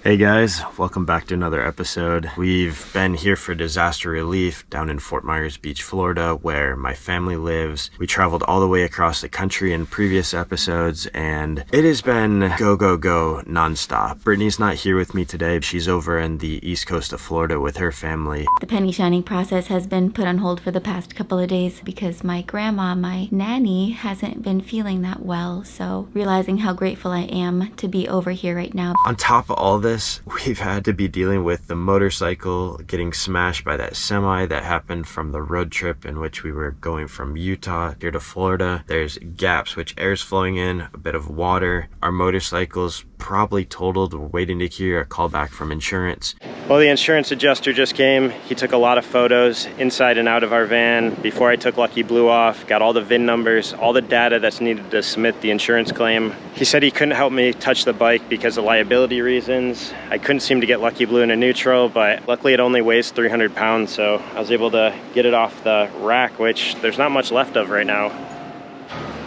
Hey guys, welcome back to another episode. We've been here for disaster relief down in Fort Myers Beach, Florida, where my family lives. We traveled all the way across the country in previous episodes, and it has been go, go, go nonstop. Brittany's not here with me today. She's over in the east coast of Florida with her family. The penny shining process has been put on hold for the past couple of days because my grandma, my nanny, hasn't been feeling that well. So realizing how grateful I am to be over here right now. On top of all this, we've had to be dealing with the motorcycle getting smashed by that semi that happened from the road trip in which we were going from Utah here to Florida. There's gaps, which air's flowing in, a bit of water. Our motorcycle's probably totaled. We're waiting to hear a call back from insurance. Well, the insurance adjuster just came. He took a lot of photos inside and out of our van before I took Lucky Blue off, got all the VIN numbers, all the data that's needed to submit the insurance claim. He said he couldn't help me touch the bike because of liability reasons. I couldn't seem to get Lucky Blue into neutral, but luckily it only weighs 300 pounds, so I was able to get it off the rack, which there's not much left of right now.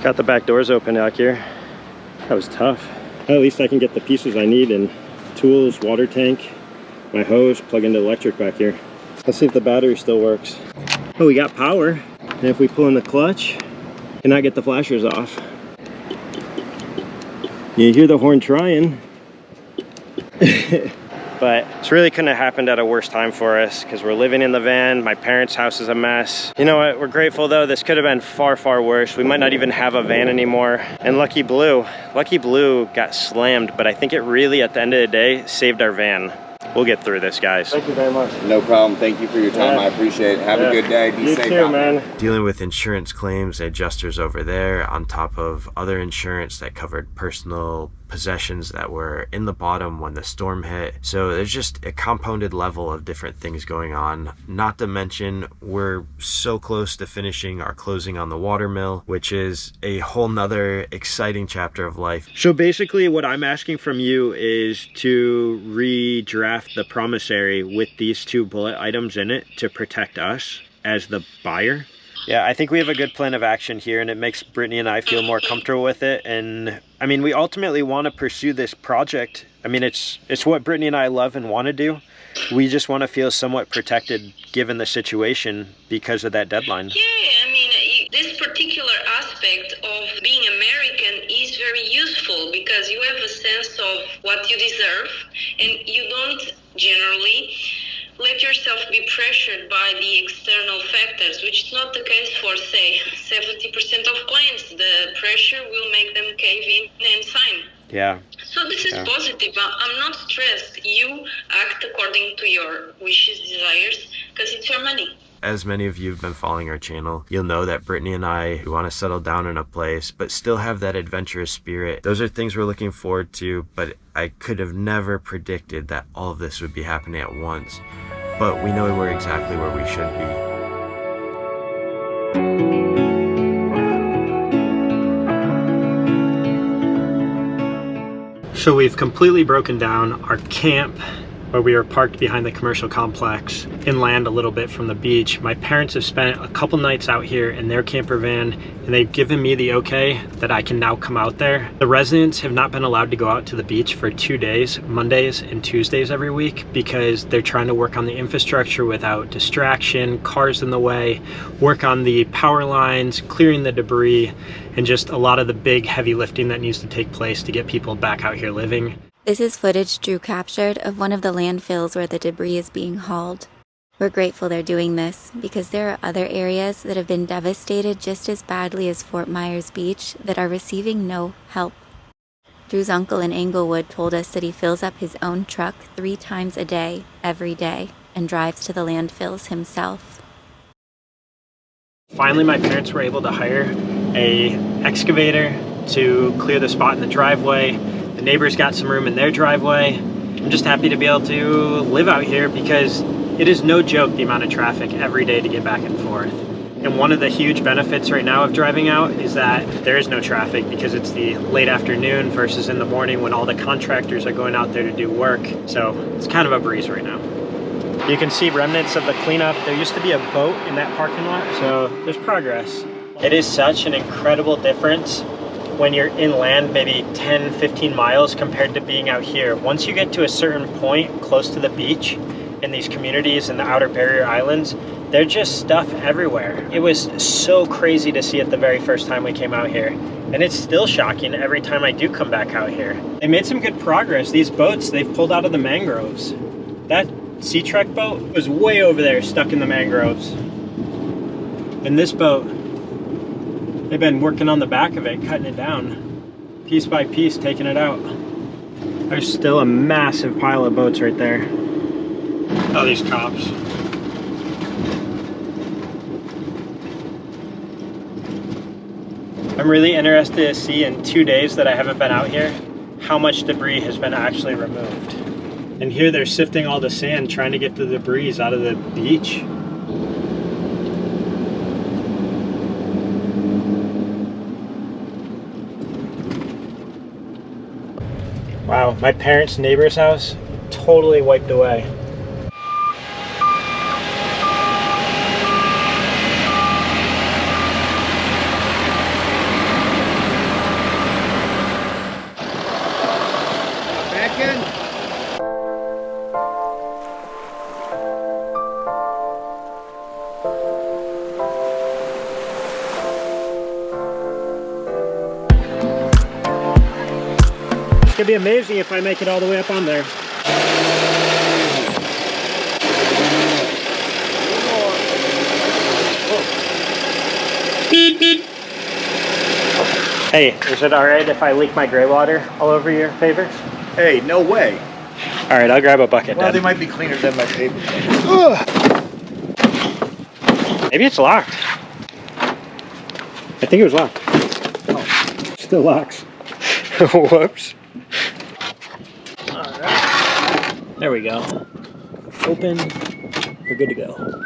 Got the back doors open out here. That was tough. At least I can get the pieces I need and tools, water tank, my hose, plug into electric back here. Let's see if the battery still works. Oh, we got power. And if we pull in the clutch, cannot get the flashers off. You hear the horn trying. But this really couldn't have happened at a worse time for us because we're living in the van. My parents' house is a mess. You know what? We're grateful though. This could have been far, far worse. We might not even have a van anymore. And Lucky Blue got slammed, but I think it really, at the end of the day, saved our van. We'll get through this, guys. Thank you very much. No problem. Thank you for your time. I appreciate it. Have a good day. Be safe too, man. Dealing with insurance claims, adjusters over there, on top of other insurance that covered personal possessions that were in the bottom when the storm hit. So there's just a compounded level of different things going on. Not to mention, we're so close to finishing our closing on the watermill, which is a whole nother exciting chapter of life. So basically what I'm asking from you is to redraft the promissory with these two bullet items in it to protect us as the buyer. Yeah, I think we have a good plan of action here, and it makes Brittany and I feel more comfortable with it. And I mean, we ultimately want to pursue this project. I mean, it's what Brittany and I love and want to do. We just want to feel somewhat protected given the situation because of that deadline. Yeah, I mean, this particular aspect of being American is very useful because you have a sense of what you deserve, and you don't generally let yourself be pressured by the external factors, which is not the case for, say, 70% of clients. The pressure will make them cave in and sign. Yeah. So this is positive. I'm not stressed. You act according to your wishes, desires, because it's your money. As many of you have been following our channel, you'll know that Brittany and I want to settle down in a place, but still have that adventurous spirit. Those are things we're looking forward to, but I could have never predicted that all of this would be happening at once. But we know we're exactly where we should be. So we've completely broken down our camp where we were parked behind the commercial complex, inland a little bit from the beach. My parents have spent a couple nights out here in their camper van, and they've given me the okay that I can now come out there. The residents have not been allowed to go out to the beach for 2 days, Mondays and Tuesdays every week, because they're trying to work on the infrastructure without distraction, cars in the way, work on the power lines, clearing the debris, and just a lot of the big heavy lifting that needs to take place to get people back out here living. This is footage Drew captured of one of the landfills where the debris is being hauled. We're grateful they're doing this because there are other areas that have been devastated just as badly as Fort Myers Beach that are receiving no help. Drew's uncle in Englewood told us that he fills up his own truck 3 times a day, every day, and drives to the landfills himself. Finally, my parents were able to hire an excavator to clear the spot in the driveway. The neighbors got some room in their driveway. I'm just happy to be able to live out here because it is no joke the amount of traffic every day to get back and forth. And one of the huge benefits right now of driving out is that there is no traffic because it's the late afternoon versus in the morning when all the contractors are going out there to do work. So it's kind of a breeze right now. You can see remnants of the cleanup. There used to be a boat in that parking lot, so there's progress. It is such an incredible difference when you're inland, maybe 10, 15 miles compared to being out here. Once you get to a certain point close to the beach in these communities in the outer barrier islands, there's just stuff everywhere. It was so crazy to see it the very first time we came out here. And it's still shocking every time I do come back out here. They made some good progress. These boats, they've pulled out of the mangroves. That Sea Trek boat was way over there, stuck in the mangroves. And this boat, they've been working on the back of it, cutting it down, piece by piece, taking it out. There's still a massive pile of boats right there. Oh, these cops. I'm really interested to see in 2 days that I haven't been out here, how much debris has been actually removed. And here they're sifting all the sand, trying to get the debris out of the beach. Wow, my parents' neighbor's house, totally wiped away. Back in. It's gonna be amazing if I make it all the way up on there. Hey, is it alright if I leak my gray water all over your pavers? Hey, no way. Alright, I'll grab a bucket Well, then. they might be cleaner than my paper. Maybe it's locked. I think it was locked. Oh, still locks. Whoops. Alright. There we go. Open. We're good to go.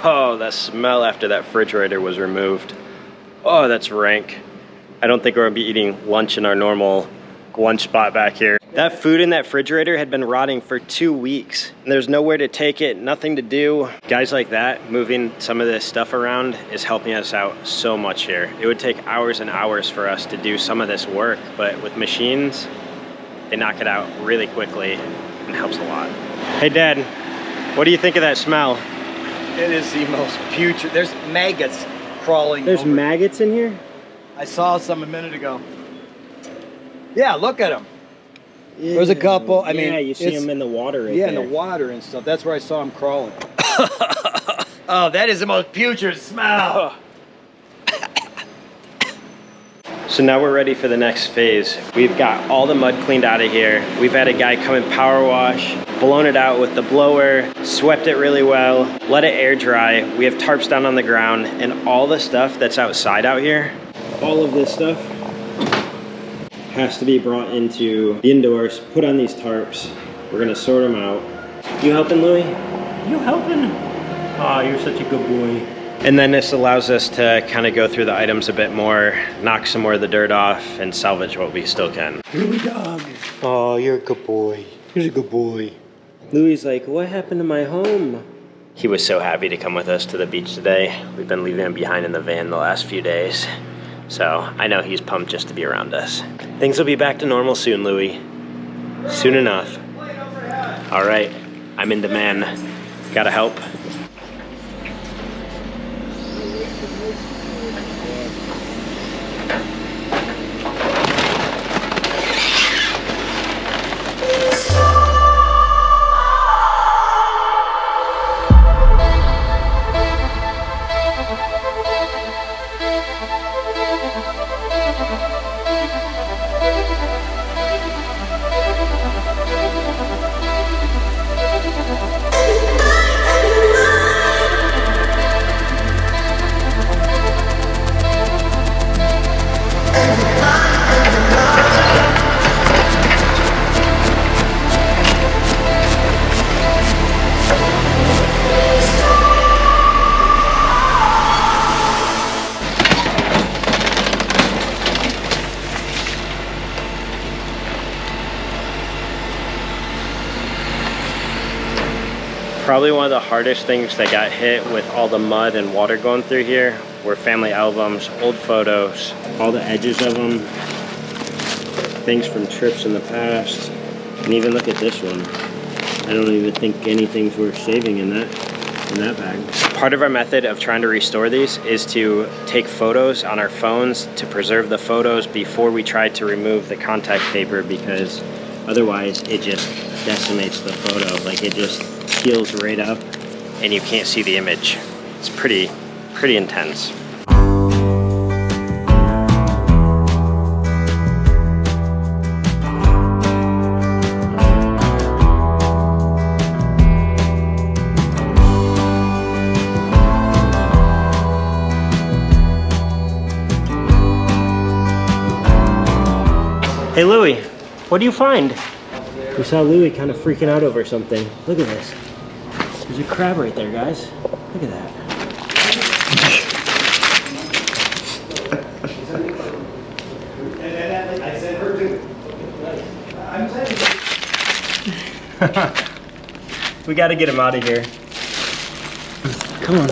Oh, that smell after that refrigerator was removed. Oh, that's rank. I don't think we're gonna be eating lunch in our normal lunch spot back here. That food in that refrigerator had been rotting for 2 weeks. And there's nowhere to take it, nothing to do. Guys like that, moving some of this stuff around is helping us out so much here. It would take hours and hours for us to do some of this work, but with machines, they knock it out really quickly and helps a lot. Hey Dad, what do you think of that smell? It is the most putrid. There's maggots crawling. There's over. maggots in here? I saw some a minute ago. Yeah, look at them. There's a couple. I mean, yeah, you see them in the water right yeah, there. in the water and stuff. That's where I saw them crawling. Oh, that is the most putrid smell. So now we're ready for the next phase. We've got all the mud cleaned out of here. We've had a guy come and power wash, blown it out with the blower, swept it really well, let it air dry. We have tarps down on the ground, and all the stuff that's outside out here, all of this stuff has to be brought into the indoors, put on these tarps. We're gonna sort them out. You helping, Louie? You helping? Oh, you're such a good boy. And then this allows us to kind of go through the items a bit more, knock some more of the dirt off, and salvage what we still can. Louie dog. Oh, you're a good boy. You're a good boy. Louie's like, what happened to my home? He was so happy to come with us to the beach today. We've been leaving him behind in the van the last few days. So I know he's pumped just to be around us. Things will be back to normal soon, Louie. Soon enough. All right, I'm in demand. Gotta help. Probably one of the hardest things that got hit with all the mud and water going through here were family albums, old photos, all the edges of them, things from trips in the past. And even look at this one. I don't even think anything's worth saving in that bag. Part of our method of trying to restore these is to take photos on our phones to preserve the photos before we try to remove the contact paper, because otherwise it just decimates the photo. Like, it just peels right up and you can't see the image. It's pretty intense. Hey Louie, what do you find? We saw Louie kind of freaking out over something. Look at this. There's a crab right there, guys. Look at that. We got to get him out of here. Come on.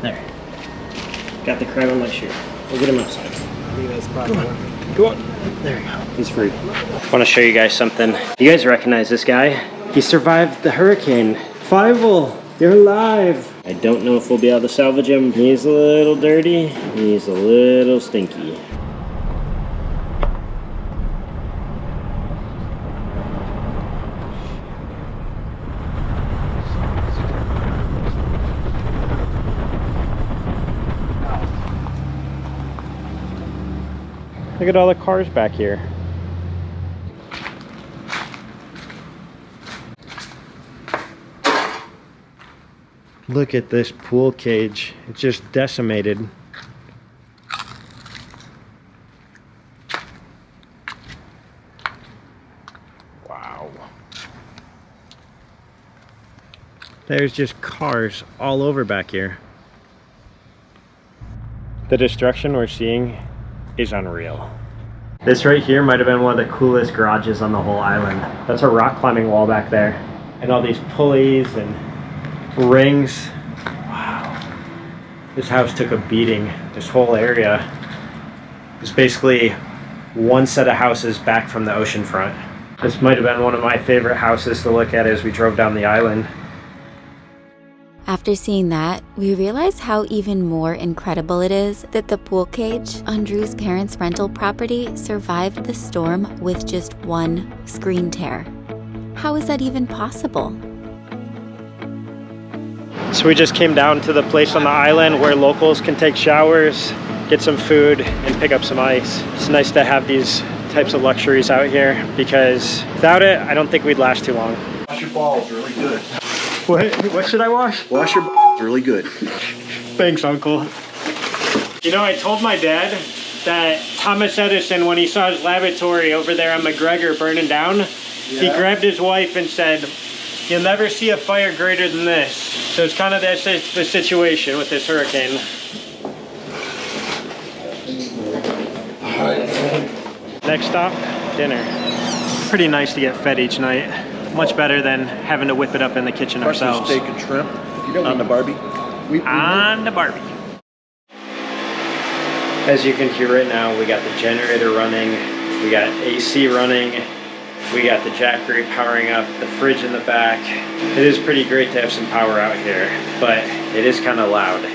There. Got the crab on my shoe. We'll get him outside. Come on. Go on. There we go. He's free. I want to show you guys something. You guys recognize this guy? He survived the hurricane. Fievel, you're alive. I don't know if we'll be able to salvage him. He's a little dirty. He's a little stinky. Look at all the cars back here. Look at this pool cage. It's just decimated. Wow. There's just cars all over back here. The destruction we're seeing is unreal. This right here might have been one of the coolest garages on the whole island. That's a rock climbing wall back there. And all these pulleys and rings. Wow. This house took a beating. This whole area is basically one set of houses back from the ocean front. This might have been one of my favorite houses to look at as we drove down the island. After seeing that, we realized how even more incredible it is that the pool cage on Drew's parents' rental property survived the storm with just one screen tear. How is that even possible? So we just came down to the place on the island where locals can take showers, get some food, and pick up some ice. It's nice to have these types of luxuries out here, because without it, I don't think we'd last too long. Wash your balls really good. What should I wash? Wash your balls really good. Thanks, Uncle. You know, I told my dad that Thomas Edison, when he saw his laboratory over there on McGregor burning down, he grabbed his wife and said, "You'll never see a fire greater than this." So it's kind of the situation with this hurricane. Next stop, dinner. Pretty nice to get fed each night. Much better than having to whip it up in the kitchen ourselves. Steak and shrimp on the Barbie. On the Barbie. As you can hear right now, we got the generator running, we got AC running, we got the Jackery powering up, the fridge in the back. It is pretty great to have some power out here, but it is kind of loud.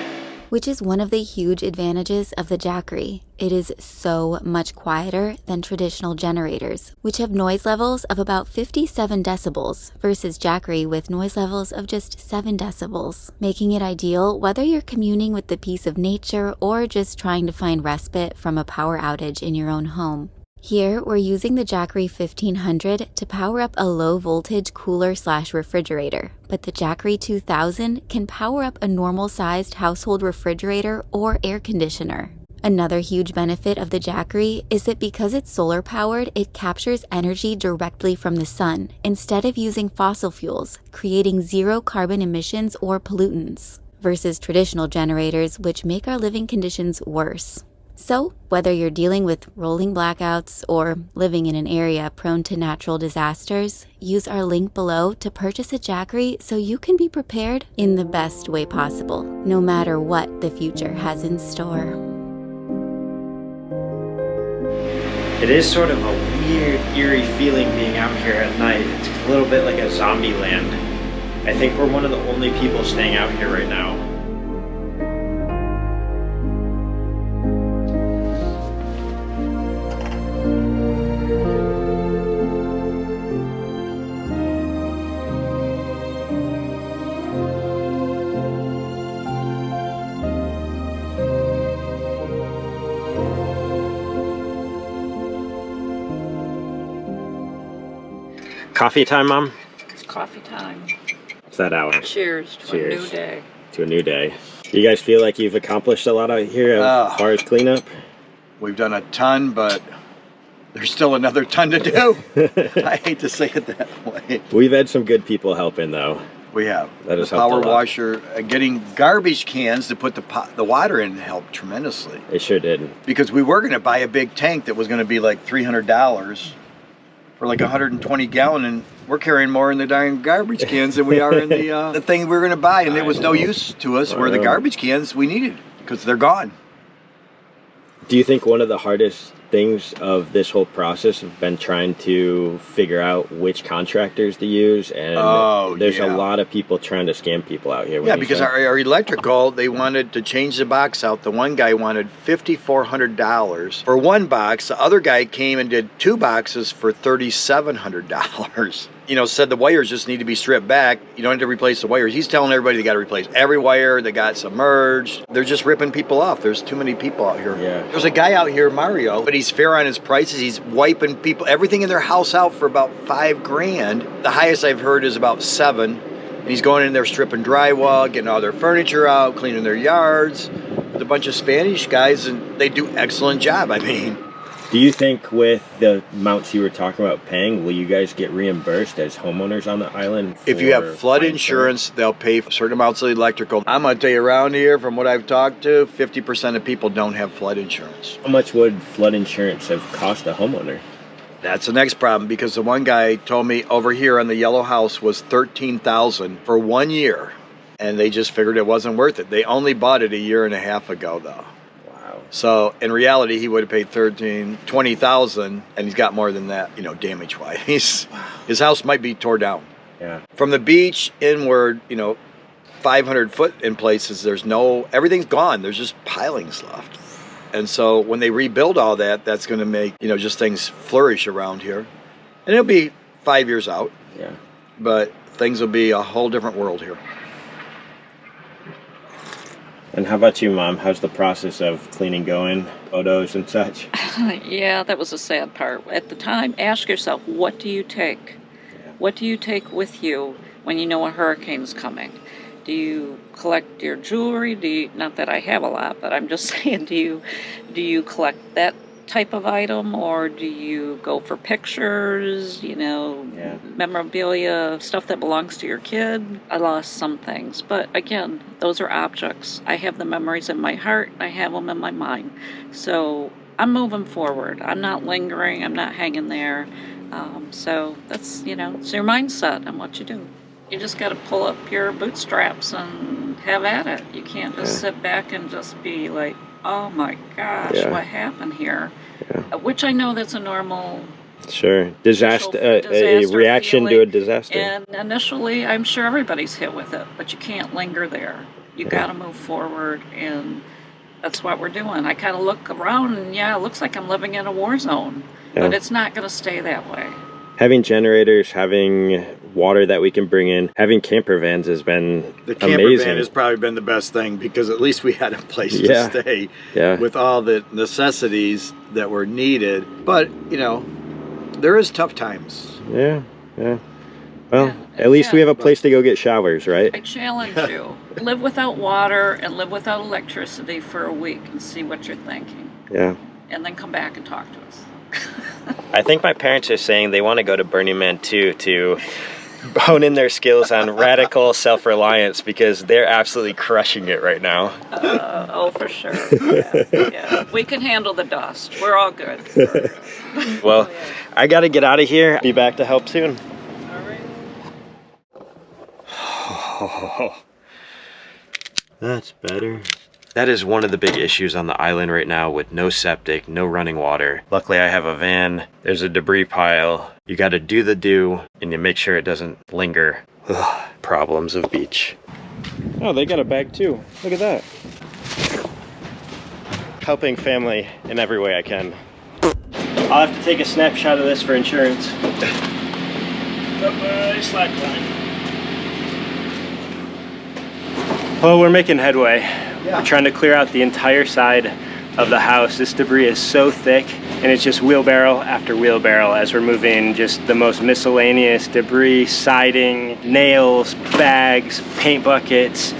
Which is one of the huge advantages of the Jackery. It is so much quieter than traditional generators, which have noise levels of about 57 decibels versus Jackery with noise levels of just 7 decibels, making it ideal whether you're communing with the peace of nature or just trying to find respite from a power outage in your own home. Here, we're using the Jackery 1500 to power up a low-voltage cooler/refrigerator, but the Jackery 2000 can power up a normal-sized household refrigerator or air conditioner. Another huge benefit of the Jackery is that because it's solar-powered, it captures energy directly from the sun, instead of using fossil fuels, creating zero carbon emissions or pollutants, versus traditional generators, which make our living conditions worse. So, whether you're dealing with rolling blackouts or living in an area prone to natural disasters, use our link below to purchase a Jackery so you can be prepared in the best way possible, no matter what the future has in store. It is sort of a weird, eerie feeling being out here at night. It's a little bit like a zombie land. I think we're one of the only people staying out here right now. Coffee time, Mom? It's coffee time. What's that hour? Cheers to a new day. To a new day. You guys feel like you've accomplished a lot out here as far as cleanup? We've done a ton, but there's still another ton to do. I hate to say it that way. We've had some good people helping, though. We have. That has the helped a power lot. washer, getting garbage cans to put the water in helped tremendously. It sure did. Because we were going to buy a big tank that was going to be like $300 for like 120 gallon, and we're carrying more in the darn garbage cans than we are in the thing we were going to buy, and it was no use to us where the garbage cans we needed because they're gone. Do you think one of the hardest things of this whole process have been trying to figure out which contractors to use? And there's a lot of people trying to scam people out here. Yeah, because our electrical, they wanted to change the box out. The one guy wanted $5,400 for one box. The other guy came and did 2 boxes for $3,700. You know, said the wires just need to be stripped back. You don't have to replace the wires. He's telling everybody they got to replace every wire that got submerged. They're just ripping people off. There's too many people out here. Yeah. There's a guy out here, Mario, but he's fair on his prices. He's wiping people, everything in their house out for about $5 grand. The highest I've heard is about 7. And he's going in there stripping drywall, getting all their furniture out, cleaning their yards. With a bunch of Spanish guys, and they do an excellent job. I mean, do you think with the amounts you were talking about paying, will you guys get reimbursed as homeowners on the island? If you have flood insurance, they'll pay for certain amounts of the electrical. I'm going to tell you around here, from what I've talked to, 50% of people don't have flood insurance. How much would flood insurance have cost a homeowner? That's the next problem, because the one guy told me over here on the yellow house was $13,000 for 1 year, and they just figured it wasn't worth it. They only bought it a year and a half ago, though. So in reality, he would have paid $20,000, and he's got more than that, you know, damage-wise. His house might be tore down. Yeah. From the beach inward, you know, 500 foot in places, everything's gone. There's just pilings left. And so when they rebuild all that, that's going to make, you know, just things flourish around here. And it'll be 5 years out. Yeah. But things will be a whole different world here. And how about you, Mom? How's the process of cleaning going, photos and such? Yeah, that was a sad part. At the time, ask yourself, what do you take? Yeah. What do you take with you when you know a hurricane's coming? Do you collect your jewelry? Not that I have a lot, but I'm just saying, do you collect that type of item, or do you go for pictures, you know, memorabilia, stuff that belongs to your kid? I lost some things, but again, those are objects. I have the memories in my heart, I have them in my mind. So I'm moving forward. I'm not lingering, I'm not hanging there. So that's, you know, it's your mindset and what you do. You just got to pull up your bootstraps and have at it. You can't just sit back and just be like, oh my gosh, what happened here? Yeah. Which I know that's a normal disaster, a reaction feeling. To a disaster. And initially, I'm sure everybody's hit with it, but you can't linger there. You got to move forward, and that's what we're doing. I kind of look around, and it looks like I'm living in a war zone, but it's not going to stay that way. Having generators, having water that we can bring in, having camper vans has been the camper amazing. Van has probably been the best thing, because at least we had a place to stay with all the necessities that were needed. But, you know, there is tough times. Yeah. Well, at least we have a place to go get showers, right? I challenge you. Live without water and live without electricity for a week and see what you're thinking. Yeah. And then come back and talk to us. I think my parents are saying they want to go to Burning Man 2 to hone in their skills on radical self-reliance because they're absolutely crushing it right now. Oh, for sure. Yeah. We can handle the dust. We're all good. Well, I got to get out of here. Be back to help soon. All right. Oh, that's better. That is one of the big issues on the island right now with no septic, no running water. Luckily I have a van, there's a debris pile. You gotta do the do and you make sure it doesn't linger. Ugh, problems of beach. Oh, they got a bag too. Look at that. Helping family in every way I can. I'll have to take a snapshot of this for insurance. Bye-bye, slackline. Well, we're making headway. We're trying to clear out the entire side of the house. This debris is so thick, and it's just wheelbarrow after wheelbarrow as we're moving just the most miscellaneous debris, siding, nails, bags, paint buckets,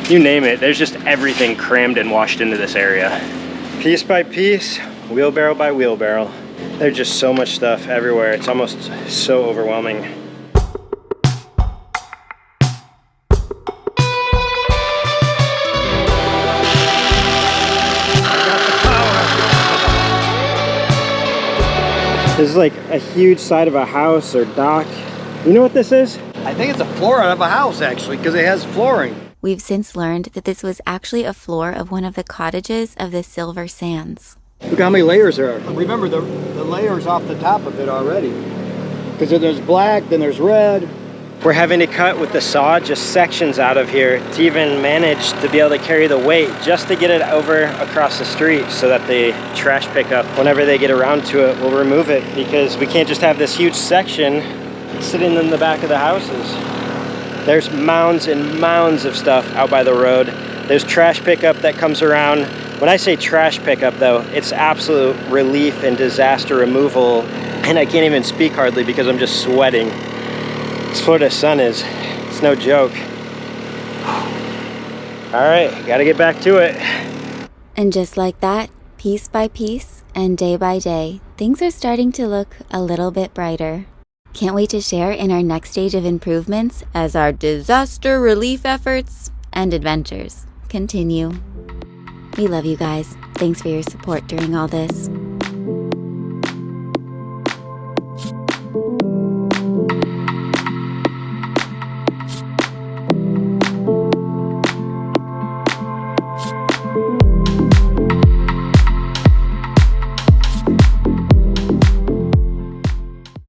you name it. There's just everything crammed and washed into this area. Piece by piece, wheelbarrow by wheelbarrow. There's just so much stuff everywhere. It's almost so overwhelming. This is like a huge side of a house or dock. You know what this is? I think it's a floor of a house, actually, because it has flooring. We've since learned that this was actually a floor of one of the cottages of the Silver Sands. Look how many layers there are. Remember the layers off the top of it already. Because there's black, then there's red. We're having to cut with the saw just sections out of here to even manage to be able to carry the weight just to get it over across the street so that the trash pickup, whenever they get around to it, will remove it because we can't just have this huge section sitting in the back of the houses. There's mounds and mounds of stuff out by the road. There's trash pickup that comes around. When I say trash pickup though, it's absolute relief and disaster removal. And I can't even speak hardly because I'm just sweating. This Florida sun it's no joke. All right, gotta get back to it. And just like that, piece by piece and day by day, things are starting to look a little bit brighter. Can't wait to share in our next stage of improvements as our disaster relief efforts and adventures continue. We love you guys. Thanks for your support during all this.